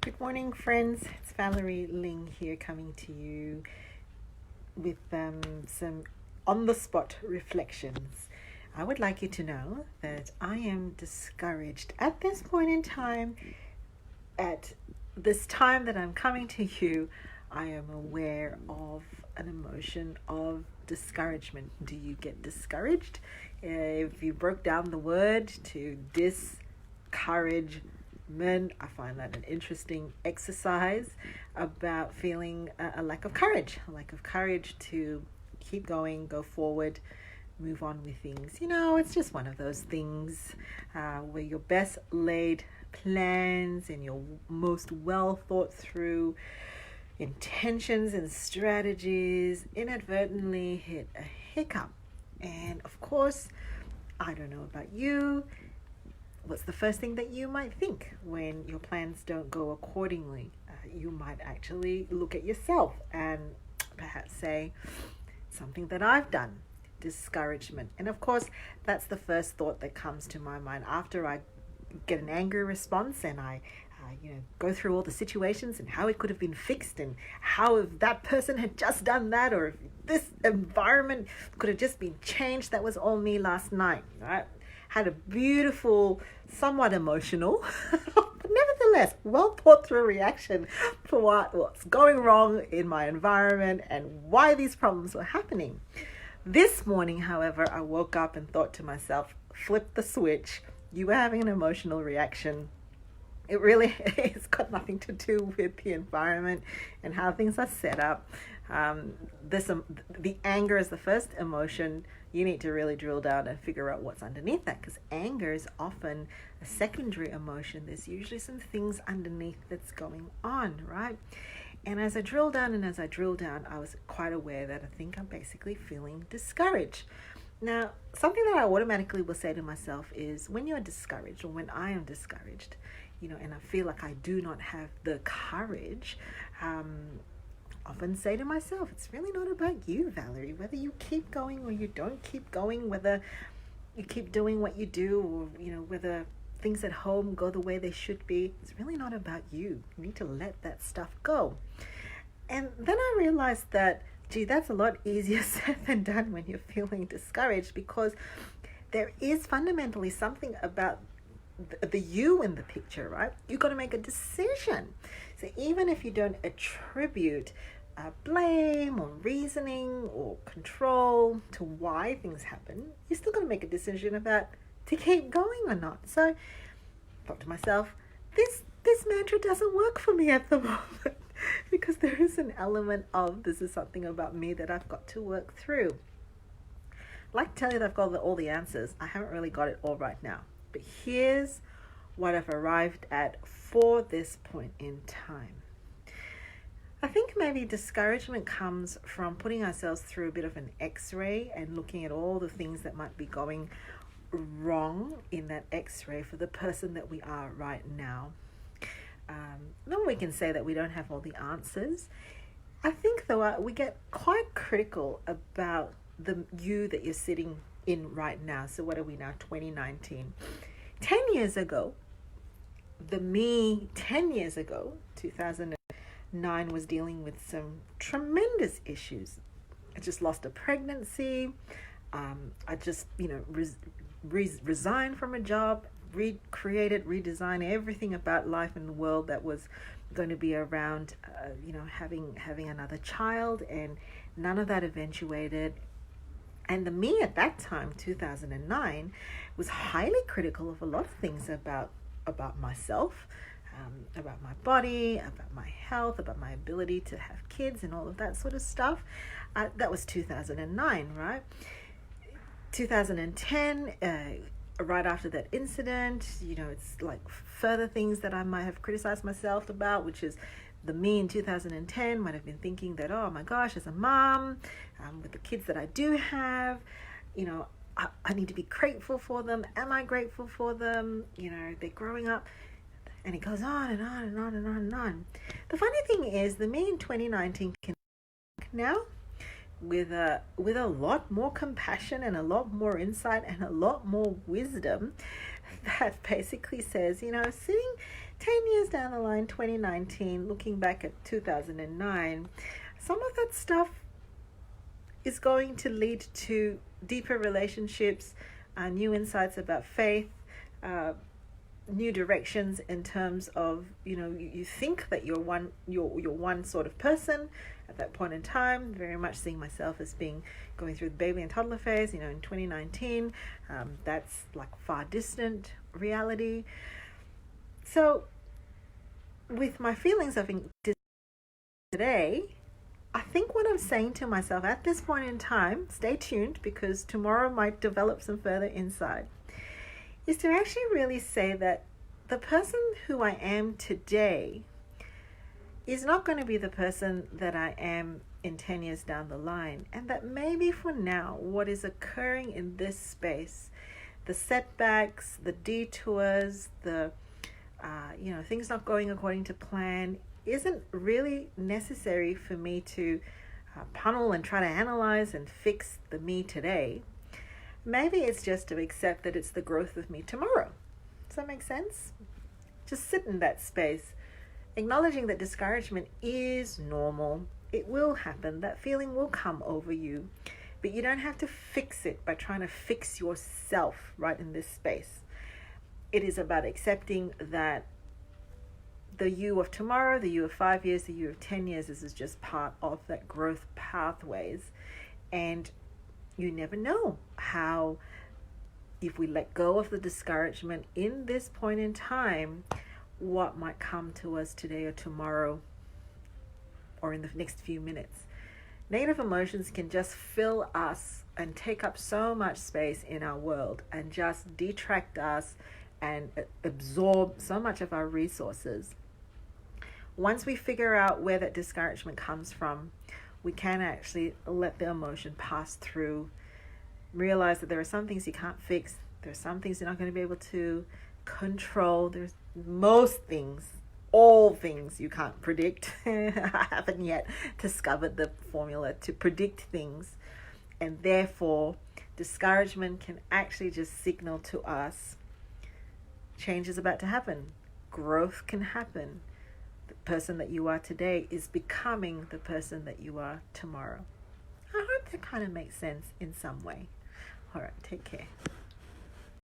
Good morning, friends. It's Valerie Ling here coming to you with some on the spot reflections. I would like you to know that I am discouraged at this point in time. At this time that I'm coming to you, I am aware of an emotion of discouragement. Do you get discouraged? If you broke down the word to discourage, I find that an interesting exercise about feeling a lack of courage to keep going, go forward, move on with things. It's just one of those things where your best laid plans and your most well thought through intentions and strategies inadvertently hit a hiccup. And of course, I don't know about you, what's the first thing that you might think when your plans don't go accordingly? You might actually look at yourself and perhaps say, something that I've done, discouragement. And of course, that's the first thought that comes to my mind after I get an angry response and I go through all the situations and how it could have been fixed and how if that person had just done that or if this environment could have just been changed. That was all me last night, right? Had a beautiful, somewhat emotional, but nevertheless well thought through reaction for what's going wrong in my environment and why these problems were happening. This morning, however, I woke up and thought to myself, flip the switch. You were having an emotional reaction. It really has got nothing to do with the environment and how things are set up. The anger is the first emotion. You need to really drill down and figure out what's underneath that, because anger is often a secondary emotion. There's usually some things underneath that's going on, right? And as I drill down, I was quite aware that I think I'm basically feeling discouraged. Now, something that I automatically will say to myself is when you're discouraged or when I am discouraged, and I feel like I do not have the courage, often say to myself, it's really not about you, Valerie, whether you keep going or you don't keep going, whether you keep doing what you do or, whether things at home go the way they should be. It's really not about you. You need to let that stuff go. And then I realized that, that's a lot easier said than done when you're feeling discouraged, because there is fundamentally something about the you in the picture, right? You've got to make a decision. So even if you don't attribute blame or reasoning or control to why things happen, you're still going to make a decision about to keep going or not. So I thought to myself, this mantra doesn't work for me at the moment because there is an element of this is something about me that I've got to work through. I'd like to tell you that I've got all the answers. I haven't really got it all right now. But here's what I've arrived at for this point in time. I think maybe discouragement comes from putting ourselves through a bit of an x-ray and looking at all the things that might be going wrong in that x-ray for the person that we are right now. Then we can say that we don't have all the answers. I think, though, we get quite critical about the you that you're sitting in right now. So what are we now? 2019. 10 years ago, the me 10 years ago, 2009, was dealing with some tremendous issues. I just lost a pregnancy. I just, resigned from a job, redesigned everything about life in the world that was going to be around, having another child, and none of that eventuated. And the me at that time, 2009, was highly critical of a lot of things about myself, about my body, about my health, about my ability to have kids and all of that sort of stuff. That was 2009, right? 2010, right after that incident, it's like further things that I might have criticized myself about, which is the me in 2010 might have been thinking that, oh my gosh, as a mom, with the kids that I do have, I need to be grateful for them. Am I grateful for them? They're growing up. And it goes on and on and on and on and on. The funny thing is, the me in 2019 can now with a lot more compassion and a lot more insight and a lot more wisdom that basically says, sitting 10 years down the line, 2019, looking back at 2009, some of that stuff is going to lead to deeper relationships, new insights about faith, new directions in terms of, you think that you're one sort of person at that point in time. Very much seeing myself as going through the baby and toddler phase, in 2019. That's like far distant reality. So with my feelings of today, I think what I'm saying to myself at this point in time, stay tuned because tomorrow might develop some further insight, is to actually really say that the person who I am today is not going to be the person that I am in 10 years down the line. And that maybe for now, what is occurring in this space, the setbacks, the detours, the things not going according to plan, isn't really necessary for me to pummel and try to analyze and fix the me today. Maybe it's just to accept that it's the growth of me tomorrow. Does that make sense? Just sit in that space, acknowledging that discouragement is normal. It will happen. That feeling will come over you. But you don't have to fix it by trying to fix yourself right in this space. It is about accepting that the you of tomorrow, the you of 5 years, the you of 10 years, this is just part of that growth pathways. And you never know how, if we let go of the discouragement in this point in time, what might come to us today or tomorrow or in the next few minutes. Negative emotions can just fill us and take up so much space in our world and just detract us and absorb so much of our resources. Once we figure out where that discouragement comes from, we can actually let the emotion pass through, realize that there are some things you can't fix, there are some things you're not going to be able to control, there's most things, all things you can't predict. I haven't yet discovered the formula to predict things, and therefore discouragement can actually just signal to us change is about to happen, growth can happen. The person that you are today is becoming the person that you are tomorrow. I hope that kind of makes sense in some way. All right, take care.